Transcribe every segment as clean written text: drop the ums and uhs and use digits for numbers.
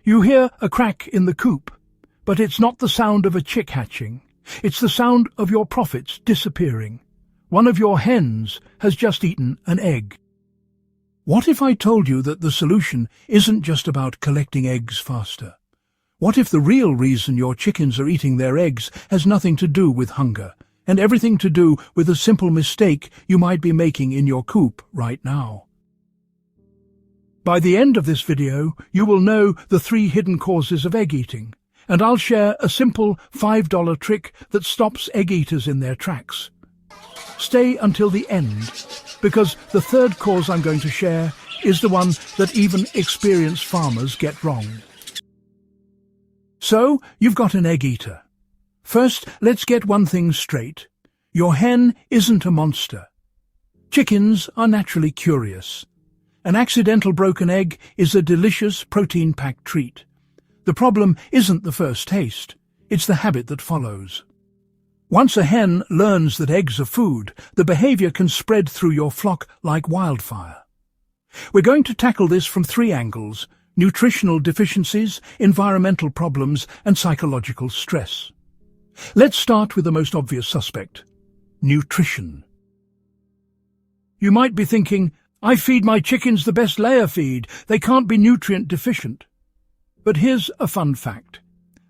You hear a crack in the coop, but it's not the sound of a chick hatching. It's the sound of your profits disappearing. One of your hens has just eaten an egg. What if I told you that the solution isn't just about collecting eggs faster? What if the real reason your chickens are eating their eggs has nothing to do with hunger, and everything to do with a simple mistake you might be making in your coop right now? By the end of this video, you will know the 3 hidden causes of egg eating, and I'll share a simple $5 trick that stops egg eaters in their tracks. Stay until the end, because the third cause I'm going to share is the one that even experienced farmers get wrong. So, you've got an egg eater. First, let's get one thing straight. Your hen isn't a monster. Chickens are naturally curious. An accidental broken egg is a delicious protein-packed treat. The problem isn't the first taste, it's the habit that follows. Once a hen learns that eggs are food, the behavior can spread through your flock like wildfire. We're going to tackle this from 3 angles: nutritional deficiencies, environmental problems, and psychological stress. Let's start with the most obvious suspect: nutrition. You might be thinking, I feed my chickens the best layer feed. They can't be nutrient deficient. But here's a fun fact.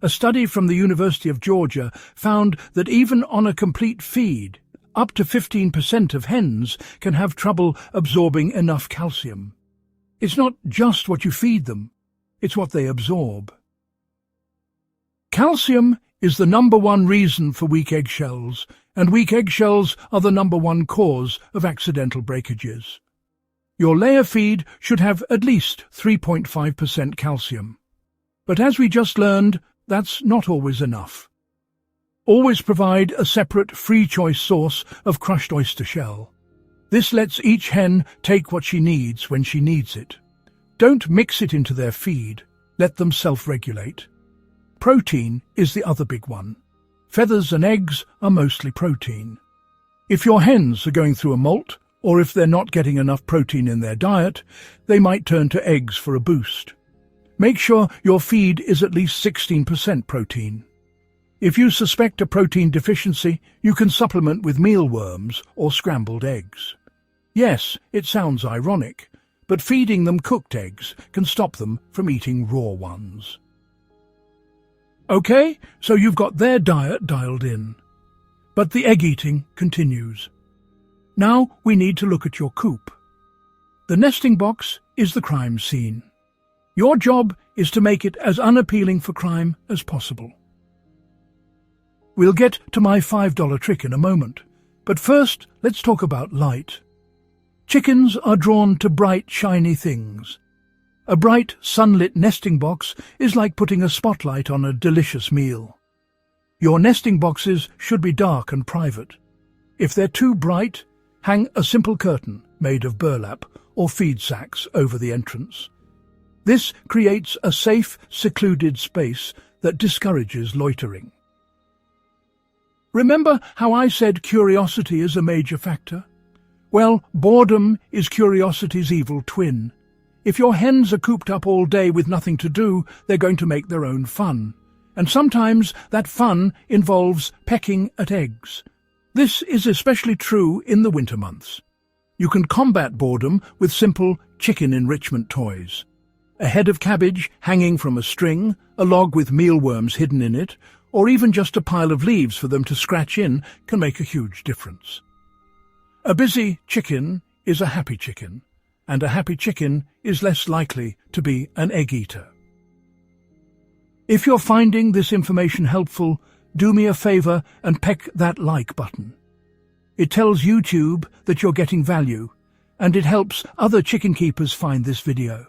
A study from the University of Georgia found that even on a complete feed, up to 15% of hens can have trouble absorbing enough calcium. It's not just what you feed them, it's what they absorb. Calcium is the #1 reason for weak eggshells, and weak eggshells are the #1 cause of accidental breakages. Your layer feed should have at least 3.5% calcium. But as we just learned, that's not always enough. Always provide a separate free-choice source of crushed oyster shell. This lets each hen take what she needs when she needs it. Don't mix it into their feed. Let them self-regulate. Protein is the other big one. Feathers and eggs are mostly protein. If your hens are going through a molt, or if they're not getting enough protein in their diet, they might turn to eggs for a boost. Make sure your feed is at least 16% protein. If you suspect a protein deficiency, you can supplement with mealworms or scrambled eggs. Yes, it sounds ironic, but feeding them cooked eggs can stop them from eating raw ones. Okay, so you've got their diet dialed in. But the egg eating continues. Now we need to look at your coop. The nesting box is the crime scene. Your job is to make it as unappealing for crime as possible. We'll get to my $5 trick in a moment, but first let's talk about light. Chickens are drawn to bright, shiny things. A bright, sunlit nesting box is like putting a spotlight on a delicious meal. Your nesting boxes should be dark and private. If they're too bright, hang a simple curtain made of burlap or feed sacks over the entrance. This creates a safe, secluded space that discourages loitering. Remember how I said curiosity is a major factor? Well, boredom is curiosity's evil twin. If your hens are cooped up all day with nothing to do, they're going to make their own fun. And sometimes that fun involves pecking at eggs. This is especially true in the winter months. You can combat boredom with simple chicken enrichment toys. A head of cabbage hanging from a string, a log with mealworms hidden in it, or even just a pile of leaves for them to scratch in can make a huge difference. A busy chicken is a happy chicken, and a happy chicken is less likely to be an egg eater. If you're finding this information helpful, do me a favor and peck that like button. It tells YouTube that you're getting value, and it helps other chicken keepers find this video.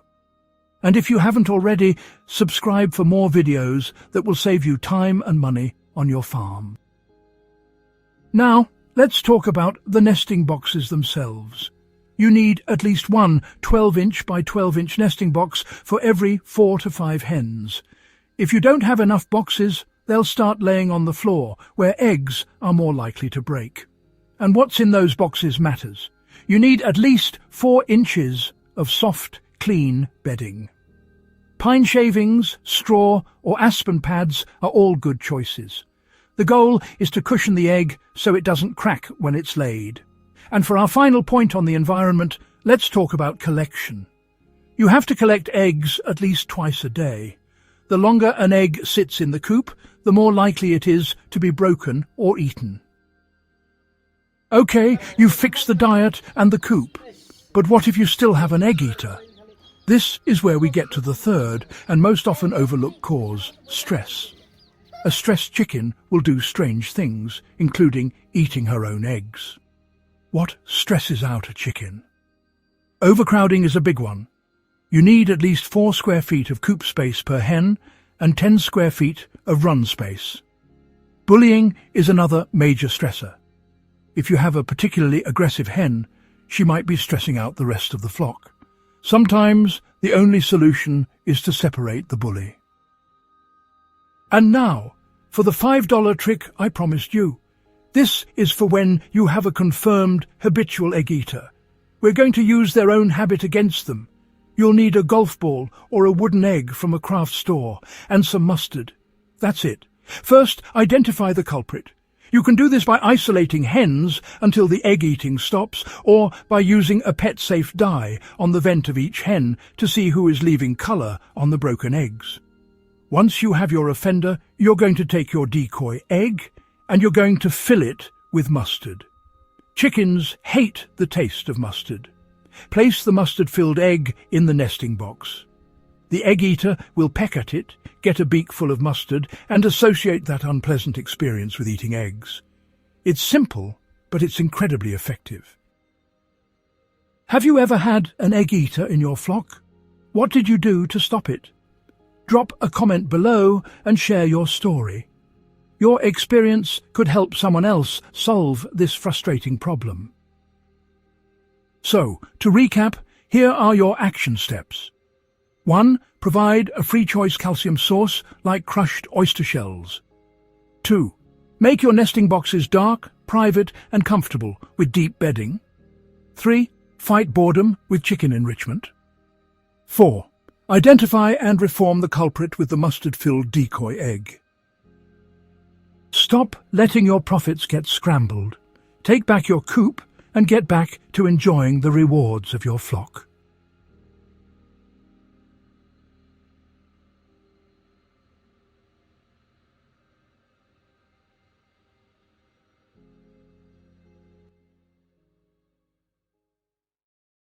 And if you haven't already, subscribe for more videos that will save you time and money on your farm. Now, let's talk about the nesting boxes themselves. You need at least one 12-inch by 12-inch nesting box for every 4 to 5 hens. If you don't have enough boxes, they'll start laying on the floor, where eggs are more likely to break. And what's in those boxes matters. You need at least 4 inches of soft, clean bedding. Pine shavings, straw, or aspen pads are all good choices. The goal is to cushion the egg so it doesn't crack when it's laid. And for our final point on the environment, let's talk about collection. You have to collect eggs at least twice a day. The longer an egg sits in the coop, the more likely it is to be broken or eaten. Okay, you've fixed the diet and the coop, but what if you still have an egg eater? This is where we get to the third and most often overlooked cause, stress. A stressed chicken will do strange things, including eating her own eggs. What stresses out a chicken? Overcrowding is a big one. You need at least 4 square feet of coop space per hen and 10 square feet of run space. Bullying is another major stressor. If you have a particularly aggressive hen, she might be stressing out the rest of the flock. Sometimes the only solution is to separate the bully. And now, for the $5 trick I promised you. This is for when you have a confirmed habitual egg eater. We're going to use their own habit against them. You'll need a golf ball or a wooden egg from a craft store and some mustard. That's it. First, identify the culprit. You can do this by isolating hens until the egg eating stops, or by using a pet-safe dye on the vent of each hen to see who is leaving colour on the broken eggs. Once you have your offender, you're going to take your decoy egg and you're going to fill it with mustard. Chickens hate the taste of mustard. Place the mustard-filled egg in the nesting box. The egg eater will peck at it, get a beak full of mustard, and associate that unpleasant experience with eating eggs. It's simple, but it's incredibly effective. Have you ever had an egg eater in your flock? What did you do to stop it? Drop a comment below and share your story. Your experience could help someone else solve this frustrating problem. So, to recap, here are your action steps. 1. Provide a free choice calcium source like crushed oyster shells. 2. Make your nesting boxes dark, private and comfortable with deep bedding. 3. Fight boredom with chicken enrichment. 4. Identify and reform the culprit with the mustard-filled decoy egg. Stop letting your profits get scrambled. Take back your coop and get back to enjoying the rewards of your flock.